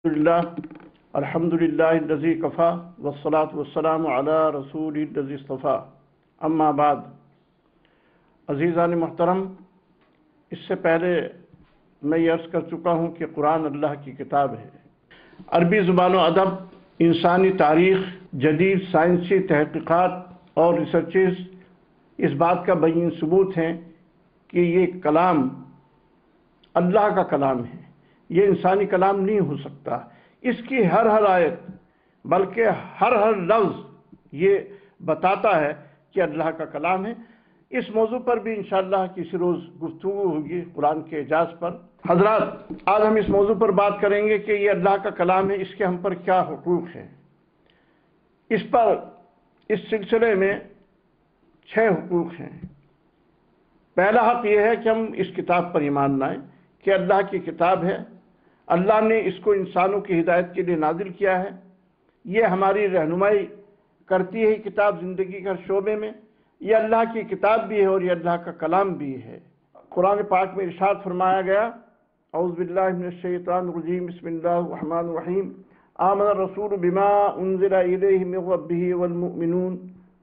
لله الحمد لله الذي كفى والصلاة والسلام على رسول الذي اصطفى اما بعد عزیزان محترم، اس سے پہلے میں یہ عرض کر چکا ہوں کہ قرآن اللہ کی کتاب ہے۔ عربی زبان و ادب، انسانی تاریخ، جدید سائنسی تحقیقات اور ریسرچز اس بات کا بین ثبوت ہیں کہ یہ کلام اللہ کا کلام ہے، یہ انسانی کلام نہیں ہو سکتا۔ اس کی ہر آیت بلکہ ہر لفظ یہ بتاتا ہے کہ اللہ کا کلام ہے۔ اس موضوع پر بھی انشاءاللہ کسی روز گفتگو ہوگی قرآن کے اعجاز پر۔ حضرات، آج ہم اس موضوع پر بات کریں گے کہ یہ اللہ کا کلام ہے، اس کے ہم پر کیا حقوق ہیں۔ اس سلسلے میں 6 حقوق ہیں۔ پہلا حق یہ ہے کہ ہم اس کتاب پر ایمان لائیں کہ اللہ کی کتاب ہے، اللہ نے اس کو انسانوں کی ہدایت کے لیے نازل کیا ہے، یہ ہماری رہنمائی کرتی ہے کتاب زندگی کے ہر شعبے میں۔ یہ اللہ کی کتاب بھی ہے اور یہ اللہ کا کلام بھی ہے۔ قرآن پاک میں ارشاد فرمایا گیا، اعوذ باللہ من الشیطان الرجیم، بسم اللہ الرحمن الرحیم، آمن الرسول بما انزل الیہ من ربہ والمؤمنون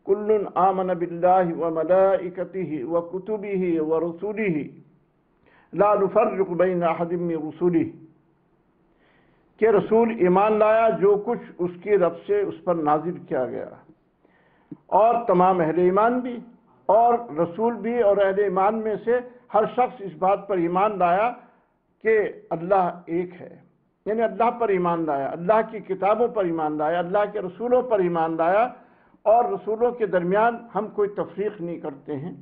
کل آمن باللہ وملائکتہ وکتبہ ورسلہ لا نفرق بین احد من رسلہ، کہ رسول ایمان لایا جو کچھ اس کی رب سے اس پر نازل کیا گیا، اور تمام اہل ایمان بھی اور رسول بھی اور اہل ایمان میں سے ہر شخص اس بات پر ایمان لایا کہ اللہ ایک ہے، یعنی اللہ پر ایمان لایا، اللہ کی کتابوں پر ایمان لایا، اللہ کے رسولوں پر ایمان لایا، اور رسولوں کے درمیان ہم کوئی تفریق نہیں کرتے ہیں۔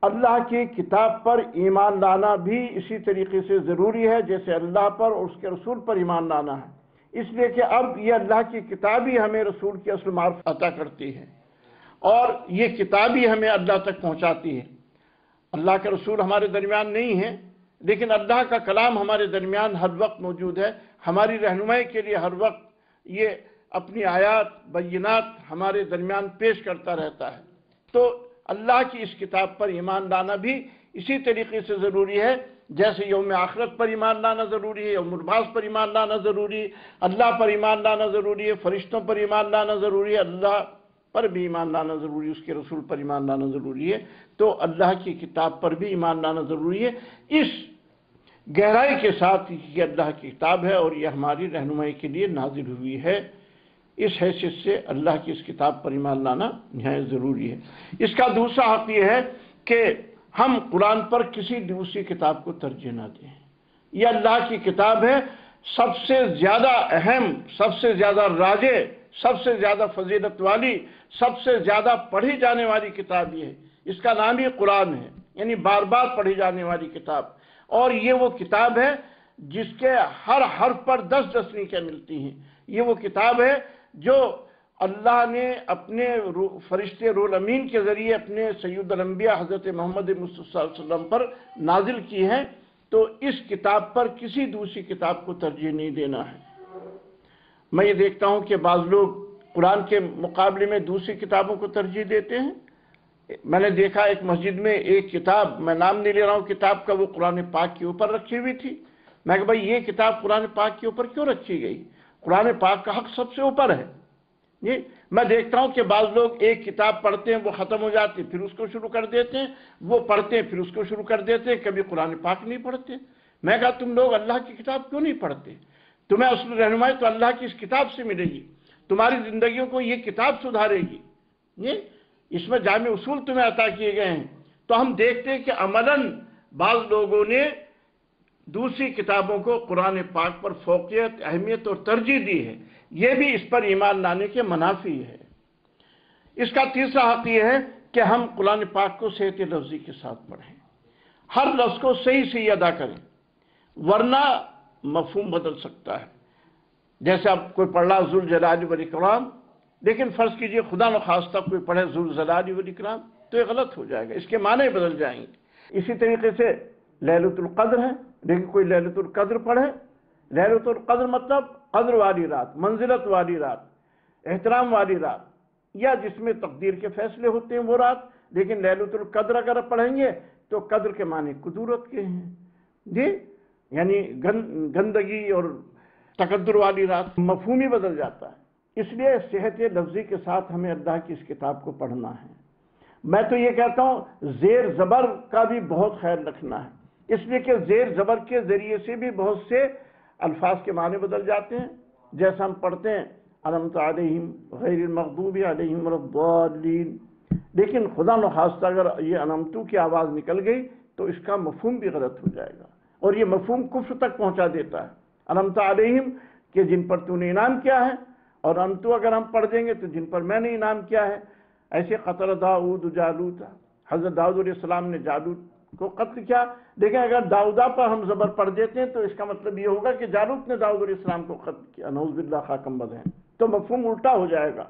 اللہ کی کتاب پر ایمان لانا بھی اسی طریقے سے ضروری ہے جیسے اللہ پر اور اس کے رسول پر ایمان لانا ہے، اس لیے کہ اب یہ اللہ کی کتاب ہی ہمیں رسول کی اصل معرفت عطا کرتی ہے اور یہ کتاب ہی ہمیں اللہ تک پہنچاتی ہے۔ اللہ کے رسول ہمارے درمیان نہیں ہیں، لیکن اللہ کا کلام ہمارے درمیان ہر وقت موجود ہے، ہماری رہنمائی کے لیے ہر وقت یہ اپنی آیات بینات ہمارے درمیان پیش کرتا رہتا ہے۔ تو اللہ کی اس کتاب پر ایمان لانا بھی اسی طریقے سے ضروری ہے جیسے یوم آخرت پر ایمان لانا ضروری ہے، یوم البعث پر ایمان لانا ضروری ہے، اللہ پر ایمان لانا ضروری ہے، فرشتوں پر ایمان لانا ضروری ہے، اللہ پر بھی ایمان لانا ضروری ہے، اس کے رسول پر ایمان لانا ضروری ہے۔ تو اللہ کی کتاب پر بھی ایمان لانا ضروری ہے اس گہرائی کے ساتھ کہ اللہ کی کتاب ہے اور یہ ہماری رہنمائی کے لیے نازل ہوئی ہے۔ اس حیثیت سے اللہ کی اس کتاب پر ایمان لانا نہایت ضروری ہے۔ اس کا دوسرا حق یہ ہے کہ ہم قرآن پر کسی دوسری کتاب کو ترجیح نہ دیں۔ یہ اللہ کی کتاب ہے، سب سے زیادہ اہم، سب سے زیادہ راجع، سب سے زیادہ فضیلت والی، سب سے زیادہ پڑھی جانے والی کتاب یہ ہے۔ اس کا نام ہی قرآن ہے، یعنی بار بار پڑھی جانے والی کتاب، اور یہ وہ کتاب ہے جس کے ہر حرف پر 10 نیکیاں ملتی ہیں۔ یہ وہ کتاب ہے جو اللہ نے اپنے فرشتے رول امین کے ذریعے اپنے سید الانبیاء حضرت محمد مصطفیٰ صلی اللہ علیہ وسلم پر نازل کی ہے۔ تو اس کتاب پر کسی دوسری کتاب کو ترجیح نہیں دینا ہے۔ میں یہ دیکھتا ہوں کہ بعض لوگ قرآن کے مقابلے میں دوسری کتابوں کو ترجیح دیتے ہیں۔ میں نے دیکھا ایک مسجد میں ایک کتاب، میں نام نہیں لے رہا ہوں کتاب کا، وہ قرآن پاک کے اوپر رکھی ہوئی تھی۔ میں کہ بھائی یہ کتاب قرآن پاک کے اوپر کیوں رکھی گئی؟ قرآن پاک کا حق سب سے اوپر ہے۔ میں دیکھتا ہوں کہ بعض لوگ ایک کتاب پڑھتے ہیں، وہ ختم ہو جاتی، پھر اس کو شروع کر دیتے ہیں، وہ پڑھتے ہیں پھر اس کو شروع کر دیتے ہیں، کبھی قرآن پاک نہیں پڑھتے۔ میں کہا تم لوگ اللہ کی کتاب کیوں نہیں پڑھتے؟ تمہیں اصل رہنمائی تو اللہ کی اس کتاب سے ملے گی، تمہاری زندگیوں کو یہ کتاب سدھارے گی، اس میں جامع اصول تمہیں عطا کیے گئے ہیں۔ تو ہم دیکھتے ہیں کہ عملاً بعض لوگوں نے دوسری کتابوں کو قرآن پاک پر فوقیت، اہمیت اور ترجیح دی ہے، یہ بھی اس پر ایمان لانے کے منافی ہے۔ اس کا تیسرا حق یہ ہے کہ ہم قرآن پاک کو صحت لفظی کے ساتھ پڑھیں، ہر لفظ کو صحیح ادا کریں، ورنہ مفہوم بدل سکتا ہے۔ جیسے اب کوئی پڑھ رہا ذوالجلال والاکرام، لیکن فرض کیجئے خدا نخواستہ کوئی پڑھے ذوالجلال والاکرام تو یہ غلط ہو جائے گا، اس کے معنی بدل جائیں گے۔ اسی طریقے سے لیلۃ القدر ہے، لیکن کوئی لیلۃ القدر پڑھے، لیلۃ القدر مطلب قدر والی رات، منزلت والی رات، احترام والی رات، یا جس میں تقدیر کے فیصلے ہوتے ہیں وہ رات، لیکن لیلۃ القدر اگر پڑھیں گے تو قدر کے معنی قدورت کے ہیں، یعنی گندگی اور تقدر والی رات، مفہوم ہی بدل جاتا ہے۔ اس لیے صحت لفظی کے ساتھ ہمیں اللہ کی اس کتاب کو پڑھنا ہے۔ میں تو یہ کہتا ہوں زیر زبر کا بھی بہت خیال رکھنا ہے، اس لیے کہ زیر زبر کے ذریعے سے بھی بہت سے الفاظ کے معنی بدل جاتے ہیں۔ جیسا ہم پڑھتے ہیں انعمت علیہم غیر المغضوب علیہم ولا الضالین، لیکن خدا نخواستہ اگر یہ انعمتو کی آواز نکل گئی تو اس کا مفہوم بھی غلط ہو جائے گا، اور یہ مفہوم کفر تک پہنچا دیتا ہے۔ انعمت علیہم کہ جن پر تو نے انعام کیا ہے، اور انتو اگر ہم پڑھ دیں گے تو جن پر میں نے انعام کیا ہے۔ ایسے قتل داؤد جالوت، حضرت داؤد علیہ السلام نے جالوت کو قتل کیا، لیکن اگر داؤدا پر ہم زبر پڑھ دیتے ہیں تو اس کا مطلب یہ ہوگا کہ جالوت نے داؤد علیہ السلام کو قتل کیا، نعوذ باللہ خاکم بد ہے، تو مفہوم الٹا ہو جائے گا۔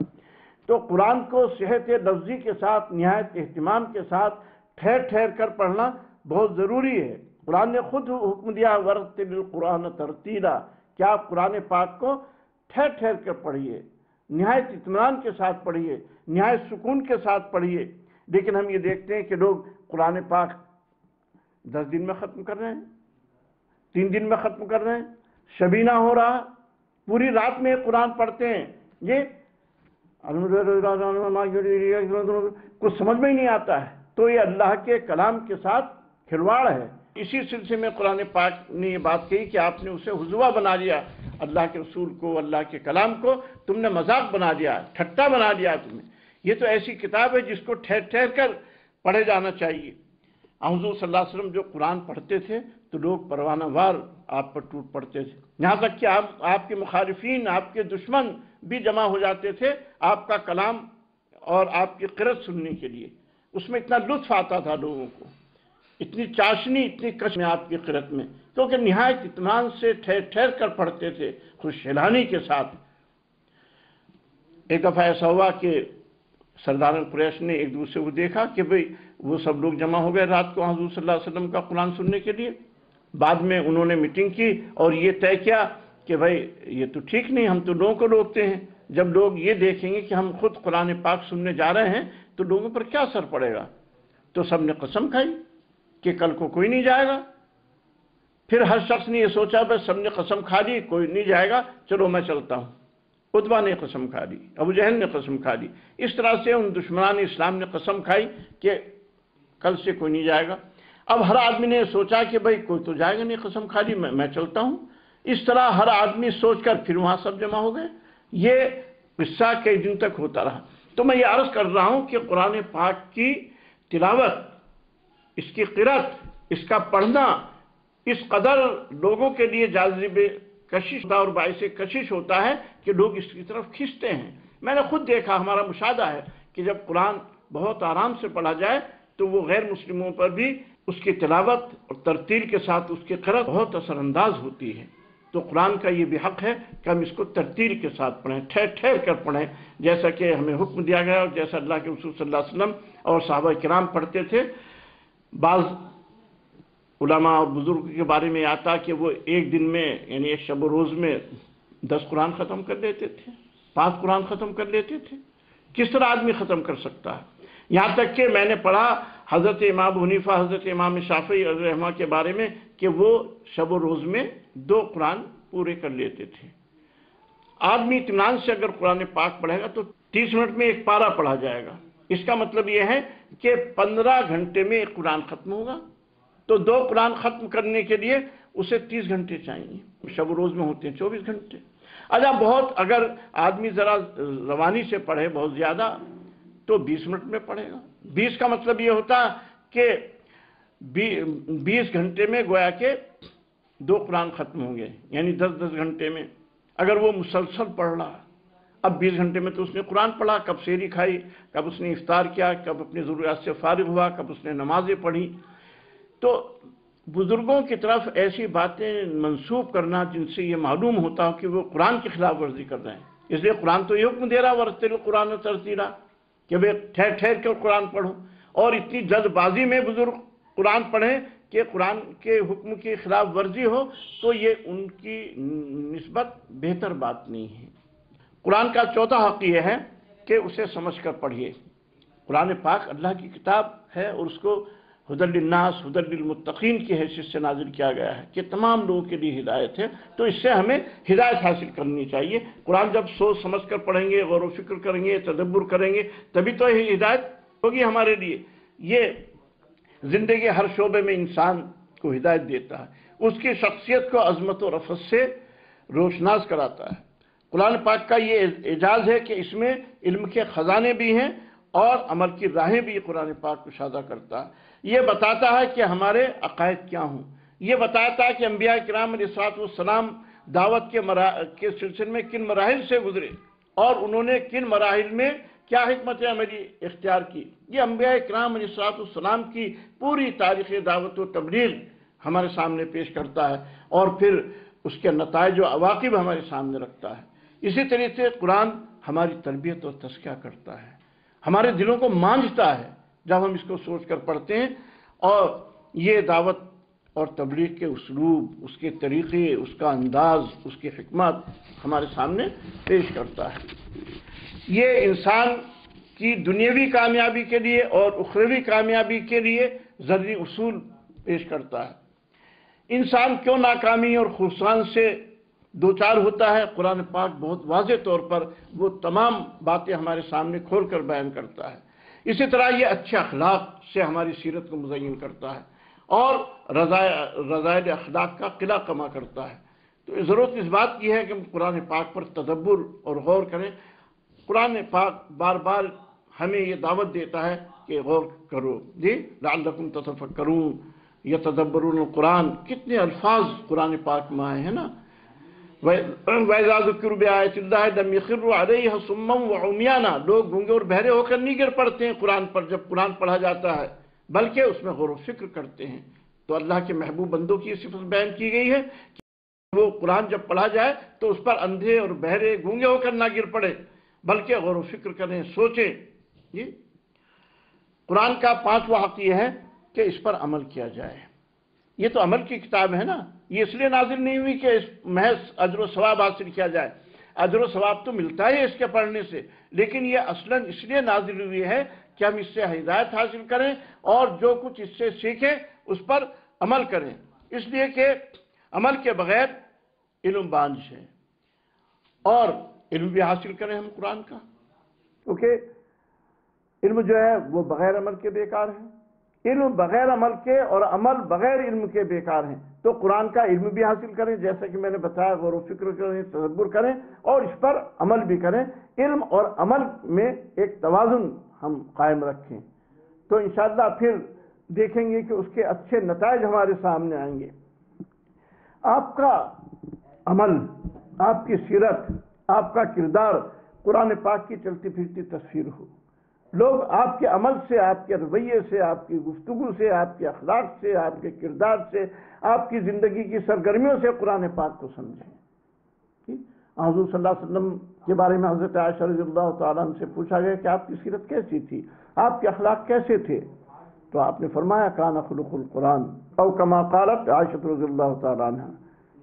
تو قرآن کو صحت لفظی کے ساتھ نہایت اہتمام کے ساتھ ٹھہر ٹھہر کر پڑھنا بہت ضروری ہے۔ قرآن نے خود حکم دیا ورتل القرآن ترتیلا، کہ آپ قرآن پاک کو ٹھہر ٹھہر کر پڑھیے، نہایت اطمینان کے ساتھ پڑھیے، نہایت سکون کے ساتھ پڑھیے۔ لیکن ہم یہ دیکھتے ہیں کہ لوگ قرآن پاک 10 دن میں ختم کر رہے ہیں، 3 دن میں ختم کر رہے ہیں، شبینہ ہو رہا، پوری رات میں قرآن پڑھتے ہیں۔ یہ کچھ سمجھ میں ہی نہیں آتا ہے، تو یہ اللہ کے کلام کے ساتھ کھلواڑ ہے۔ اسی سلسلے میں قرآن پاک نے یہ بات کہی کہ آپ نے اسے حضوا بنا لیا، اللہ کے رسول کو، اللہ کے کلام کو تم نے مذاق بنا لیا، ٹھٹا بنا لیا تمہیں۔ یہ تو ایسی کتاب ہے جس کو ٹھہر ٹھہر کر پڑھے جانا چاہیے۔ حضور صلی اللہ علیہ وسلم جو قرآن پڑھتے تھے تو لوگ پروانہ وار آپ پر ٹوٹ پڑتے تھے، یہاں تک کہ آپ کے مخالفین، آپ کے دشمن بھی جمع ہو جاتے تھے آپ کا کلام اور آپ کی قرأت سننے کے لیے۔ اس میں اتنا لطف آتا تھا لوگوں کو، اتنی چاشنی، اتنی کش میں آپ کی قرأت میں، کیونکہ نہایت اطمینان سے ٹھہر ٹھہر کر پڑھتے تھے، خوشحالی کے ساتھ۔ ایک دفعہ ایسا ہوا کہ سردار قریش نے ایک دوسرے کو دیکھا کہ بھئی وہ سب لوگ جمع ہو گئے رات کو حضور صلی اللہ علیہ وسلم کا قرآن سننے کے لیے۔ بعد میں انہوں نے میٹنگ کی اور یہ طے کیا کہ بھئی یہ تو ٹھیک نہیں، ہم تو لوگوں کو روکتے ہیں، جب لوگ یہ دیکھیں گے کہ ہم خود قرآن پاک سننے جا رہے ہیں تو لوگوں پر کیا اثر پڑے گا۔ تو سب نے قسم کھائی کہ کل کو کوئی نہیں جائے گا۔ پھر ہر شخص نے یہ سوچا بس سب نے قسم کھا لی کوئی نہیں جائے گا، چلو میں چلتا ہوں۔ عتبہ نے قسم کھا لی، ابو جہل نے قسم کھا لی، اس طرح سے ان دشمنان اسلام نے قسم کھائی کہ کل سے کوئی نہیں جائے گا۔ اب ہر آدمی نے سوچا کہ بھئی کوئی تو جائے گا نہیں، قسم کھا لی، میں چلتا ہوں۔ اس طرح ہر آدمی سوچ کر پھر وہاں سب جمع ہو گئے۔ یہ قصہ کئی دن تک ہوتا رہا۔ تو میں یہ عرض کر رہا ہوں کہ قرآن پاک کی تلاوت، اس کی قرأت، اس کا پڑھنا اس قدر لوگوں کے لیے جاذب کشش اور باعث کشش ہوتا ہے کہ لوگ اس کی طرف کھنچتے ہیں۔ میں نے خود دیکھا، ہمارا مشاہدہ ہے کہ جب قرآن بہت آرام سے پڑھا جائے تو وہ غیر مسلموں پر بھی اس کی تلاوت اور ترتیل کے ساتھ اس کی قرأت بہت اثر انداز ہوتی ہے۔ تو قرآن کا یہ بھی حق ہے کہ ہم اس کو ترتیل کے ساتھ پڑھیں، ٹھہر ٹھہر کر پڑھیں، جیسا کہ ہمیں حکم دیا گیا اور جیسا اللہ کے رسول صلی اللہ علیہ وسلم اور صحابہ کرام پڑھتے تھے۔ بعض علماء اور بزرگ کے بارے میں آتا کہ وہ ایک دن میں یعنی ایک شب و روز میں 10 قرآن ختم کر لیتے تھے، 5 قرآن ختم کر لیتے تھے۔ کس طرح آدمی ختم کر سکتا ہے؟ یہاں تک کہ میں نے پڑھا حضرت امام ابو حنیفہ، حضرت امام شافعی رحمہ کے بارے میں کہ وہ شب و روز میں 2 قرآن پورے کر لیتے تھے۔ آدمی اطمینان سے اگر قرآن پاک پڑھے گا تو 30 منٹ میں 1 پارہ پڑھا جائے گا۔ اس کا مطلب یہ ہے کہ 15 گھنٹے میں 1 قرآن ختم ہوگا۔ تو 2 قرآن ختم کرنے کے لیے اسے 30 گھنٹے چاہیے، شب و روز میں ہوتے ہیں 24 گھنٹے۔ اچھا بہت اگر آدمی ذرا روانی سے پڑھے بہت زیادہ تو 20 منٹ میں پڑھے گا۔ 20 کا مطلب یہ ہوتا کہ 20 گھنٹے میں گویا کہ 2 قرآن ختم ہوں گے، یعنی 10 گھنٹے میں اگر وہ مسلسل پڑھ رہا۔ اب 20 گھنٹے میں تو اس نے قرآن پڑھا، کب سحری کھائی، کب اس نے افطار کیا، کب اپنی ضروریات سے فارغ ہوا، کب اس نے نمازیں پڑھی۔ تو بزرگوں کی طرف ایسی باتیں منسوب کرنا جن سے یہ معلوم ہوتا ہو کہ وہ قرآن کی خلاف ورزی کر رہے ہیں، اس لیے قرآن تو یہ حکم دے رہا ورتل القرآن ترتیلا کہ بھئی ٹھہر ٹھہر کر قرآن پڑھو، اور اتنی جلد بازی میں بزرگ قرآن پڑھیں کہ قرآن کے حکم کی خلاف ورزی ہو تو یہ ان کی نسبت بہتر بات نہیں ہے۔ قرآن کا چوتھا حق یہ ہے کہ اسے سمجھ کر پڑھیے۔ قرآن پاک اللہ کی کتاب ہے اور اس کو ہدی للناس ہدی للمتقین کی حیثیت سے نازل کیا گیا ہے کہ تمام لوگوں کے لیے ہدایت ہے. تو اس سے ہمیں ہدایت حاصل کرنی چاہیے. قرآن جب سوچ سمجھ کر پڑھیں گے، غور و فکر کریں گے، تدبر کریں گے، تبھی تو یہ ہدایت ہوگی ہمارے لیے. یہ زندگی ہر شعبے میں انسان کو ہدایت دیتا ہے، اس کی شخصیت کو عظمت و رفعت سے روشناس کراتا ہے. قرآن پاک کا یہ اعجاز ہے کہ اس میں علم کے خزانے بھی ہیں اور عمل کی راہیں بھی قرآن پاک کشادہ کرتا ہے. یہ بتاتا ہے کہ ہمارے عقائد کیا ہوں، یہ بتاتا ہے کہ انبیاء کرام علیہ السلام دعوت کے سلسلے میں کن مراحل سے گزرے اور انہوں نے کن مراحل میں کیا حکمت عملی اختیار کی. یہ انبیاء کرام علیہ السلام کی پوری تاریخ دعوت و تبلیغ ہمارے سامنے پیش کرتا ہے اور پھر اس کے نتائج و عواقب ہمارے سامنے رکھتا ہے. اسی طریقے سے قرآن ہماری تربیت اور تزکیہ کرتا ہے، ہمارے دلوں کو مانجتا ہے جب ہم اس کو سوچ کر پڑھتے ہیں. اور یہ دعوت اور تبلیغ کے اسلوب، اس کے طریقے، اس کا انداز، اس کی حکمت ہمارے سامنے پیش کرتا ہے. یہ انسان کی دنیاوی کامیابی کے لیے اور اخروی کامیابی کے لیے ضروری اصول پیش کرتا ہے. انسان کیوں ناکامی اور خسران سے دوچار ہوتا ہے، قرآن پاک بہت واضح طور پر وہ تمام باتیں ہمارے سامنے کھول کر بیان کرتا ہے. اسی طرح یہ اچھے اخلاق سے ہماری سیرت کو مزین کرتا ہے اور رضائل اخلاق کا قلعہ کما کرتا ہے. تو ضرورت اس بات کی ہے کہ ہم قرآن پاک پر تدبر اور غور کریں. قرآن پاک بار بار ہمیں یہ دعوت دیتا ہے کہ غور کرو، لعلکم تتفکرون، یتدبرون القرآن. کتنے الفاظ قرآن پاک میں آئے ہیں نا. وَإِذَا ذُكِّرُوا بِآيَاتِ اللَّهِ لَمْ يَخِرُّوا عَلَيْهَا صُمًّا وَعُمْيَانًا. لوگ گونگے اور بہرے ہو کر نہیں گر پڑتے ہیں قرآن پر جب قرآن پڑھا جاتا ہے، بلکہ اس میں غور و فکر کرتے ہیں. تو اللہ کے محبوب بندوں کی صفت بیان کی گئی ہے کہ وہ قرآن جب پڑھا جائے تو اس پر اندھے اور بہرے گونگے ہو کر نہ گر پڑے، بلکہ غور و فکر کریں، سوچیں. قرآن کا 5واں حق یہ ہے کہ اس پر عمل کیا جائے. یہ تو عمل کی کتاب ہے نا. یہ اس لیے نازل نہیں ہوئی کہ اس محض اجر و ثواب حاصل کیا جائے. اجر و ثواب تو ملتا ہے اس کے پڑھنے سے، لیکن یہ اصلاً اس لیے نازل ہوئی ہے کہ ہم اس سے ہدایت حاصل کریں اور جو کچھ اس سے سیکھیں اس پر عمل کریں. اس لیے کہ عمل کے بغیر علم بانج ہے، اور علم بھی حاصل کریں ہم قرآن کا، کیونکہ علم جو ہے وہ بغیر عمل کے بیکار ہے. علم بغیر عمل کے اور عمل بغیر علم کے بیکار ہیں. تو قرآن کا علم بھی حاصل کریں، جیسا کہ میں نے بتایا، غور و فکر کریں، تدبر کریں اور اس پر عمل بھی کریں. علم اور عمل میں ایک توازن ہم قائم رکھیں تو انشاءاللہ پھر دیکھیں گے کہ اس کے اچھے نتائج ہمارے سامنے آئیں گے. آپ کا عمل، آپ کی سیرت، آپ کا کردار قرآن پاک کی چلتی پھرتی تصویر ہو. لوگ آپ کے عمل سے، آپ کے رویے سے، آپ کی گفتگو سے، آپ کے اخلاق سے، آپ کے کردار سے، آپ کی زندگی کی سرگرمیوں سے قرآن پاک کو سمجھیں. حضور صلی اللہ علیہ وسلم کے بارے میں حضرت عائشہ رضی اللہ تعالیٰ عنہ سے پوچھا گیا کہ آپ کی سیرت کیسی تھی، آپ کے اخلاق کیسے تھے؟ تو آپ نے فرمایا کان خلق القرآن، او کما قالت عائشہ رضی اللہ تعالیٰ عنہ،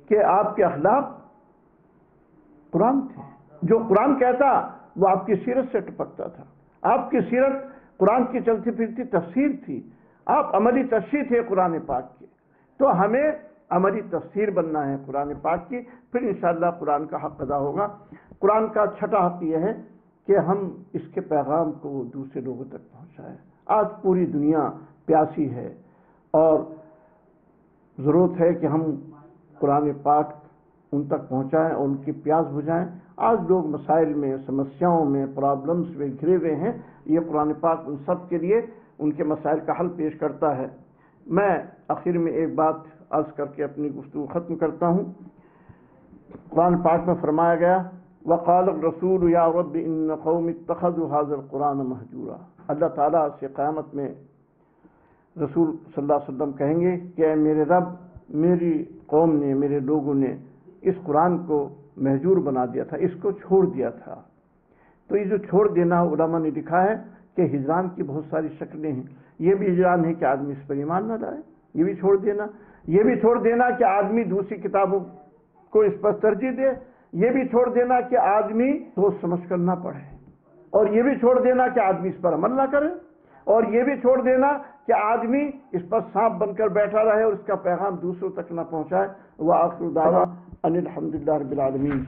کہ آپ کے اخلاق قرآن تھے. جو قرآن کہتا وہ آپ کی سیرت سے ٹپکتا تھا. آپ کی سیرت قرآن کی چلتی پھرتی تفسیر تھی. آپ عملی تفسیر تھے قرآن پاک کے. تو ہمیں عملی تفسیر بننا ہے قرآن پاک کی، پھر انشاءاللہ قرآن کا حق ادا ہوگا. قرآن کا چھٹا حق یہ ہے کہ ہم اس کے پیغام کو دوسرے لوگوں تک پہنچائیں. آج پوری دنیا پیاسی ہے اور ضرورت ہے کہ ہم قرآن پاک ان تک پہنچائیں اور ان کی پیاس بجھائیں. آج لوگ مسائل میں، سمسیاؤں میں، پرابلمز میں گھرے ہوئے ہیں. یہ قرآن پاک ان سب کے لیے ان کے مسائل کا حل پیش کرتا ہے. میں آخر میں ایک بات عرض کر کے اپنی گفتگو ختم کرتا ہوں. قرآن پاک میں فرمایا گیا وقال الرسول یا رب ان قوم اتخذوا هذا القرآن مہجورا. اللہ تعالیٰ سے قیامت میں رسول صلی اللہ علیہ وسلم کہیں گے کہ اے میرے رب، میری قوم نے، میرے لوگوں نے اس قرآن کو مہجور بنا دیا تھا، اس کو چھوڑ دیا تھا. تو یہ جو چھوڑ دینا، علماء نے لکھا ہے کہ ہجران کی بہت ساری شکلیں ہیں. یہ بھی ہجران ہے کہ آدمی اس پر ایمان نہ لائے، یہ بھی چھوڑ دینا. یہ بھی چھوڑ دینا کہ آدمی دوسری کتابوں کو اس پر ترجیح دے. یہ بھی چھوڑ دینا کہ آدمی سوچ سمجھ کر نہ پڑھے. اور یہ بھی چھوڑ دینا کہ آدمی اس پر عمل نہ کرے. اور یہ بھی چھوڑ دینا کہ کہ آدمی اس پر سانپ بن کر بیٹھا رہے اور اس کا پیغام دوسروں تک نہ پہنچائے۔ وآخر دعوانا ان الحمدللہ رب العالمین۔